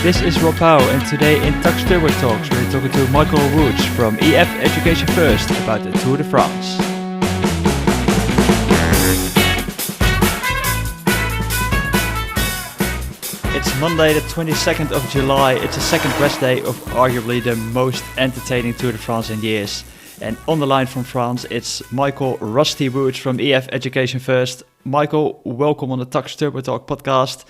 This is Rob Howe, and today in Tacx Turbo Talks we're talking to Michael Woods from EF Education First about the Tour de France. It's Monday the 22nd of July. It's the second rest day of arguably the most entertaining Tour de France in years. And on the line from France, it's Michael Rusty Woods from EF Education First. Michael, welcome on the Tacx Turbo Talk podcast.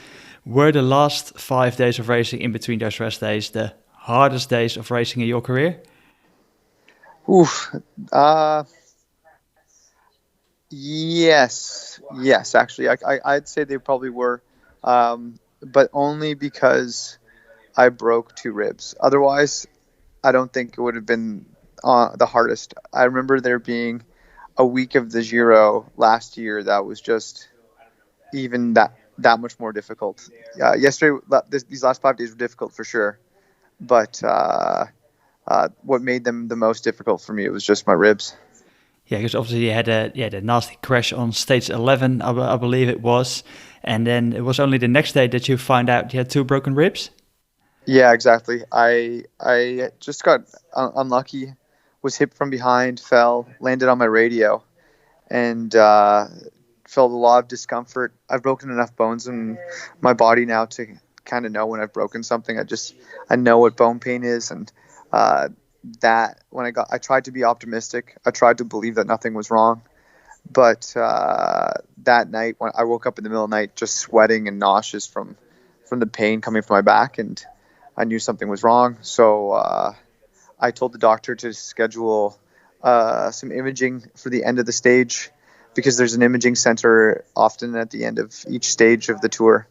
Were the last 5 days of racing in between those rest days the hardest days of racing in your career? Yes, actually, I'd say they probably were, but only because I broke 2 ribs. Otherwise, I don't think it would have been the hardest. I remember there being a week of the Giro last year that was just even that much more difficult. Yesterday, these last 5 days were difficult for sure, but what made them the most difficult for me, it was just my ribs. Yeah, because obviously you had a nasty crash on stage 11, I believe it was, and then it was only the next day that you found out you had 2 broken ribs? Yeah, exactly. I just got unlucky, was hit from behind, fell, landed on my radio, and felt a lot of discomfort. I've broken enough bones in my body now to kind of know when I've broken something. I know what bone pain is, and that when I tried to be optimistic. I tried to believe that nothing was wrong, but that night when I woke up in the middle of the night just sweating and nauseous from the pain coming from my back, and I knew something was wrong. So I told the doctor to schedule some imaging for the end of the stage, because there's an imaging center often at the end of each stage of the tour.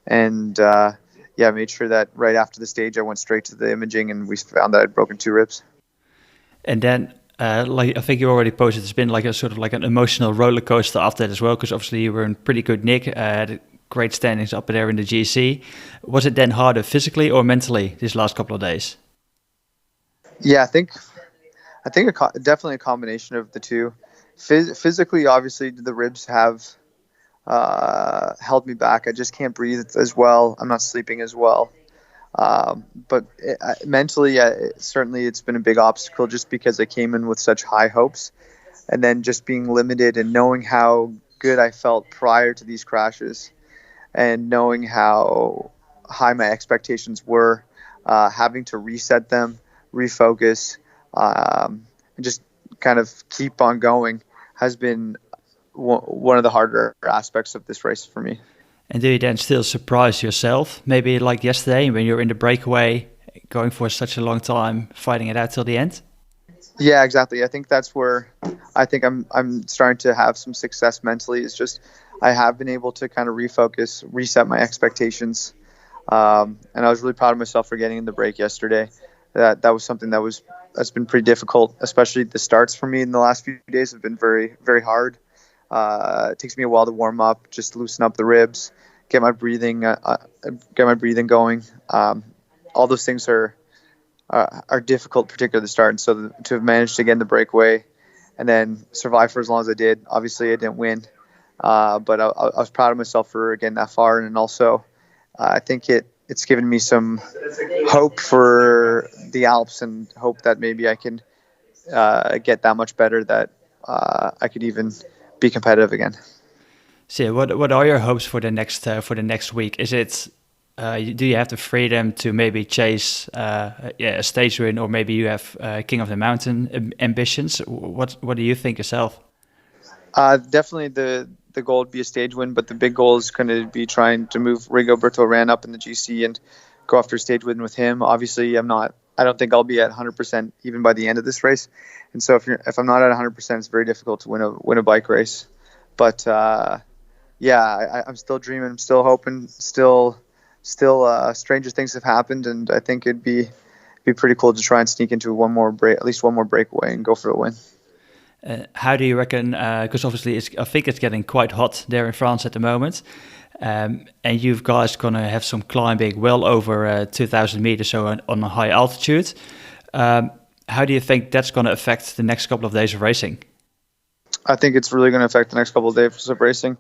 And I made sure that right after the stage I went straight to the imaging, and we found that I'd broken 2 ribs. And then, like I think you already posted, it's been like a sort of like an emotional roller coaster after that as well, because obviously you were in pretty good nick, had great standings up there in the GC. Was it then harder physically or mentally these last couple of days? Yeah, I think definitely a combination of the two. Physically, obviously, the ribs have held me back. I just can't breathe as well. I'm not sleeping as well. But mentally, certainly it's been a big obstacle, just because I came in with such high hopes, and then just being limited and knowing how good I felt prior to these crashes, and knowing how high my expectations were, having to reset them, refocus, and just kind of keep on going has been one of the harder aspects of this race for me. And do you then still surprise yourself? Maybe like yesterday when you're in the breakaway, going for such a long time, fighting it out till the end? Yeah, exactly. I think that's where I think I'm starting to have some success mentally. It's just I have been able to kind of refocus, reset my expectations. And I was really proud of myself for getting in the break yesterday. That was something that's been pretty difficult, especially the starts for me in the last few days have been very, very hard. It takes me a while to warm up, just loosen up the ribs, get my breathing going. All those things are difficult, particularly at the start. And so to have managed to get in the breakaway and then survive for as long as I did, obviously I didn't win, but I was proud of myself for getting that far. And also, I think it's given me some hope for the Alps, and hope that maybe I can get that much better that I could even be competitive again. So what are your hopes for the next week? Is it do you have the freedom to maybe chase a stage win, or maybe you have King of the Mountain ambitions? What do you think yourself? Definitely the goal would be a stage win, but the big goal is going to be trying to move Rigoberto Uran up in the GC and go after a stage win with him. Obviously, I don't think I'll be at 100% even by the end of this race. And so if I'm not at 100%, it's very difficult to win a bike race. But I'm still dreaming, I'm still hoping, still stranger things have happened, and I think it'd be pretty cool to try and sneak into at least one more breakaway and go for a win. How do you reckon, because obviously I think it's getting quite hot there in France at the moment, and you guys going to have some climbing well over 2,000 meters, so on a high altitude. How do you think that's going to affect the next couple of days of racing? I think it's really going to affect the next couple of days of racing.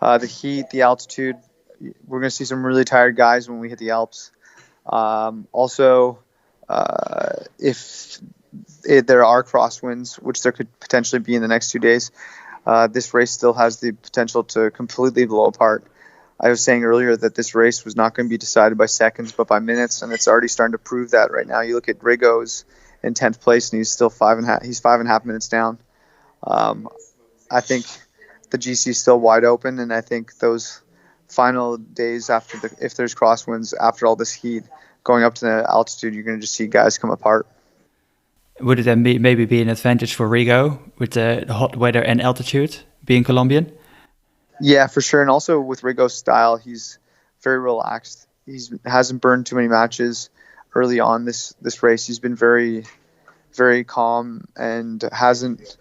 The heat, the altitude, we're going to see some really tired guys when we hit the Alps. Also, if there are crosswinds, which there could potentially be in the next 2 days, this race still has the potential to completely blow apart. I was saying earlier that this race was not going to be decided by seconds, but by minutes, and it's already starting to prove that right now. You look at Rego's in 10th place, and he's still 5.5 minutes down. I think the GC is still wide open, and I think those final days if there's crosswinds after all this heat going up to the altitude, you're going to just see guys come apart. Would it then maybe be an advantage for Rego with the hot weather and altitude, being Colombian? Yeah, for sure. And also with Rigo's style, he's very relaxed. He hasn't burned too many matches early on this race. He's been very, very calm and hasn't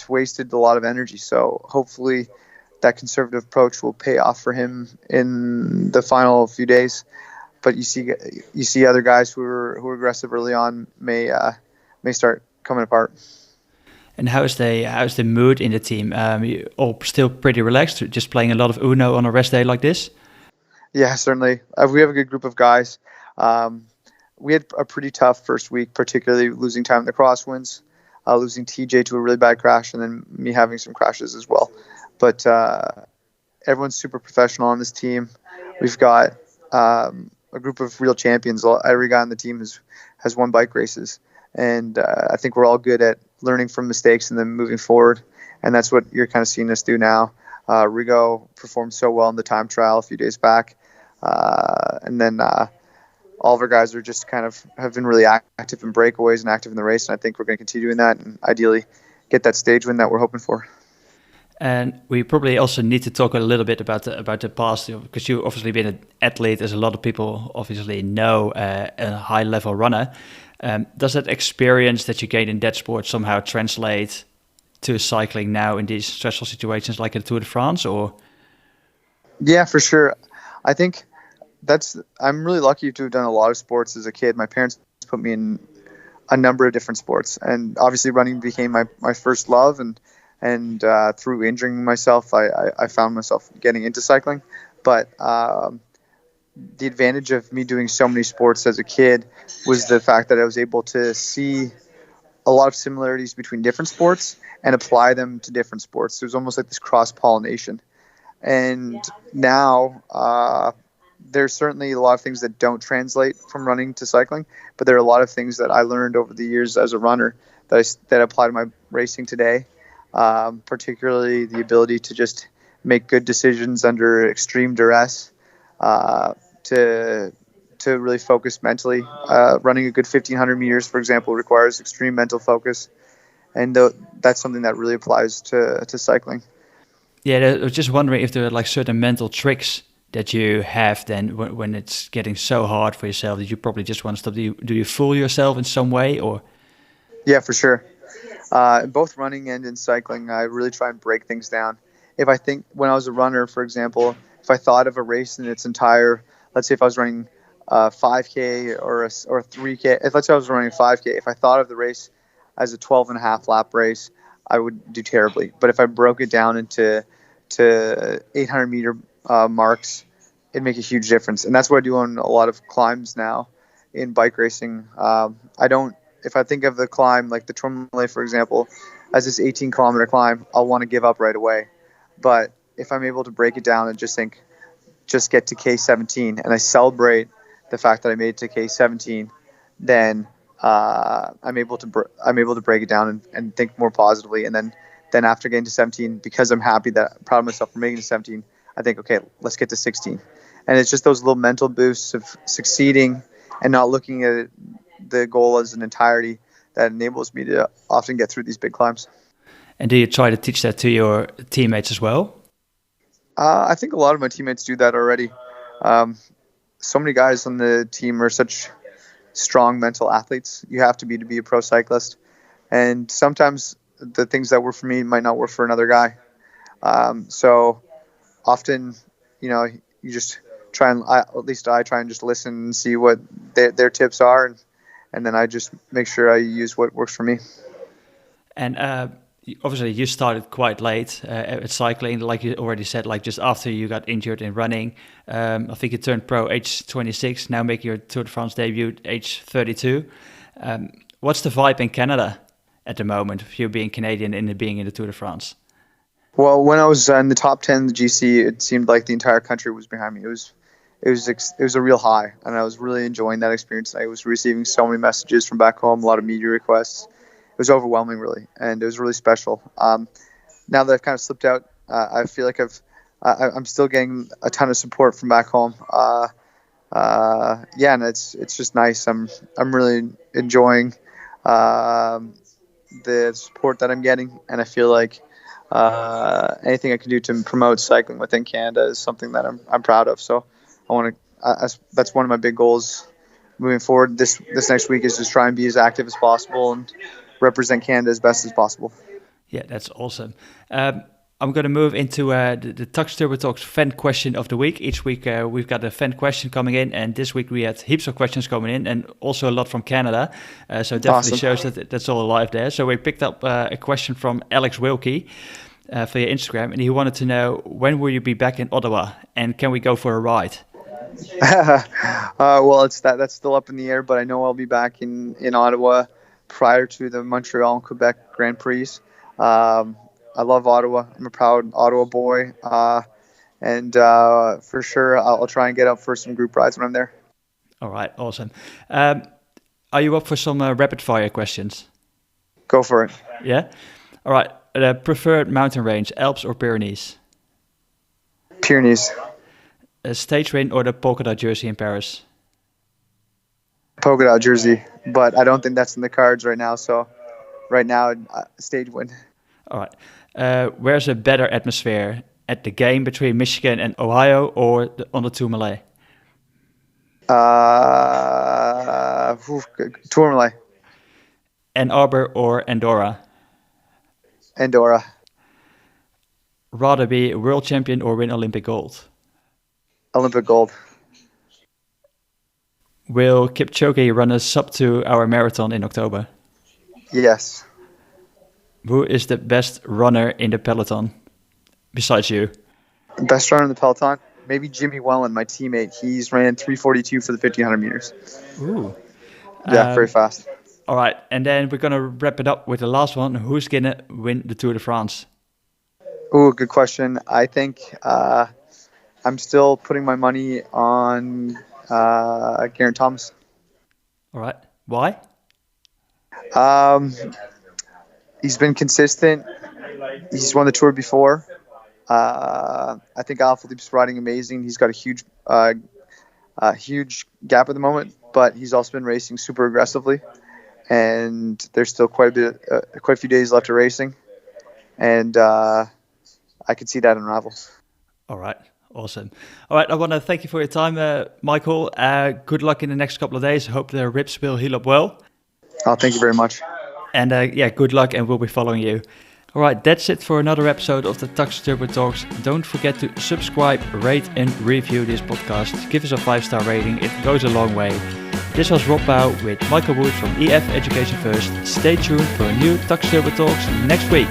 wasted a lot of energy. So hopefully that conservative approach will pay off for him in the final few days. But you see other guys who are aggressive early on may start coming apart. And how's the mood in the team? You all still pretty relaxed, just playing a lot of Uno on a rest day like this? Yeah, certainly. We have a good group of guys. We had a pretty tough first week, particularly losing time in the crosswinds, losing TJ to a really bad crash, and then me having some crashes as well. But everyone's super professional on this team. We've got a group of real champions. Every guy on the team has won bike races. And I think we're all good at learning from mistakes and then moving forward. And that's what you're kind of seeing us do now. Rego performed so well in the time trial a few days back. And then all of our guys are just kind of have been really active in breakaways and active in the race. And I think we're going to continue doing that and ideally get that stage win that we're hoping for. And we probably also need to talk a little bit about the past, because you've obviously been an athlete, as a lot of people obviously know, a high-level runner. Does that experience that you gain in that sport somehow translate to cycling now in these stressful situations like in the Tour de France? Or yeah, for sure. I think I'm really lucky to have done a lot of sports as a kid. My parents put me in a number of different sports, and obviously running became my first love. And through injuring myself, I found myself getting into cycling. But the advantage of me doing so many sports as a kid was the fact that I was able to see a lot of similarities between different sports and apply them to different sports. It was almost like this cross-pollination. And now there's certainly a lot of things that don't translate from running to cycling, but there are a lot of things that I learned over the years as a runner that apply to my racing today, particularly the ability to just make good decisions under extreme duress, to really focus mentally. Running a good 1,500 meters, for example, requires extreme mental focus, and that's something that really applies to cycling. Yeah, I was just wondering if there are like certain mental tricks that you have then when it's getting so hard for yourself that you probably just want to stop. Do you fool yourself in some way, or? Yeah, for sure. Both running and in cycling, I really try and break things down. If I think when I was a runner, for example, if I thought of a race in its entire, let's say if I was running 5K or 3K, let's say I was running 5K, if I thought of the race as a 12.5 lap race, I would do terribly. But if I broke it down into 800 meter marks, it'd make a huge difference. And that's what I do on a lot of climbs now in bike racing. If I think of the climb, like the Tourmalet, for example, as this 18-kilometer climb, I'll want to give up right away. But if I'm able to break it down and just get to K17, and I celebrate the fact that I made it to K17, then I'm able to break it down and think more positively. And then after getting to 17, because I'm proud of myself for making it to 17, I think, okay, let's get to 16. And it's just those little mental boosts of succeeding and not looking at the goal as an entirety that enables me to often get through these big climbs. And do you try to teach that to your teammates as well? I think a lot of my teammates do that already. So many guys on the team are such strong mental athletes. You have to be a pro cyclist. And sometimes the things that work for me might not work for another guy. So often, you just try and, at least I try and just listen and see what their tips are. And then I just make sure I use what works for me. And obviously you started quite late at cycling, like you already said, like just after you got injured in running. I think you turned pro age 26, now making your Tour de France debut age 32. What's the vibe in Canada at the moment, of you being Canadian and being in the Tour de France? Well, when I was in the top 10 in the GC, it seemed like the entire country was behind me. It was a real high, and I was really enjoying that experience. I was receiving so many messages from back home, a lot of media requests. It was overwhelming, really, and it was really special. Now that I've kind of slipped out, I feel like I'm still getting a ton of support from back home. And it's just nice. I'm really enjoying the support that I'm getting, and I feel like anything I can do to promote cycling within Canada is something that I'm proud of. So I want to. That's one of my big goals moving forward. This next week is just try and be as active as possible and represent Canada as best as possible. Yeah, that's awesome. I'm going to move into the Tacx Turbo Talks fan question of the week. Each week we've got a fan question coming in, and this week we had heaps of questions coming in, and also a lot from Canada. So it definitely shows that that's all alive there. So we picked up a question from Alex Wilkie for your Instagram, and he wanted to know, when will you be back in Ottawa, and can we go for a ride? Well, that's still up in the air, but I know I'll be back in Ottawa prior to the Montreal and Quebec Grand Prix. I love Ottawa. I'm a proud Ottawa boy. And for sure, I'll try and get up for some group rides when I'm there. All right, awesome. Are you up for some rapid fire questions? Go for it. Yeah? All right. Preferred mountain range, Alps or Pyrenees? Pyrenees. A stage win or the polka dot jersey in Paris? Polka dot jersey, but I don't think that's in the cards right now. So right now, stage win. All right. Where's a better atmosphere? At the game between Michigan and Ohio, or on the Tourmalet? Tourmalet. Ann Arbor or Andorra? Andorra. Rather be a world champion or win Olympic gold? Olympic gold. Will Kipchoge run a sub-2-hour marathon in October? Yes. Who is the best runner in the peloton besides you? Best runner in the peloton? Maybe Jimmy Wellen, my teammate. He's ran 3:42 for the 1,500 meters. Ooh. Yeah, very fast. All right, and then we're going to wrap it up with the last one. Who's going to win the Tour de France? Ooh, good question. I think I'm still putting my money on Geraint Thomas. All right. Why? He's been consistent. He's won the Tour before. I think Alaphilippe's riding amazing. He's got a huge gap at the moment, but he's also been racing super aggressively. And there's still quite a few days left of racing. And I could see that unravel. All right. Awesome. All right. I want to thank you for your time, Michael. Good luck in the next couple of days. Hope the ribs will heal up well. Oh, thank you very much. And good luck, and we'll be following you. All right, that's it for another episode of the Tacx Turbo Talks. Don't forget to subscribe, rate, and review this podcast. Give us a 5-star rating. It goes a long way. This was Rob Bau with Michael Wood from EF Education First. Stay tuned for a new Tacx Turbo Talks next week.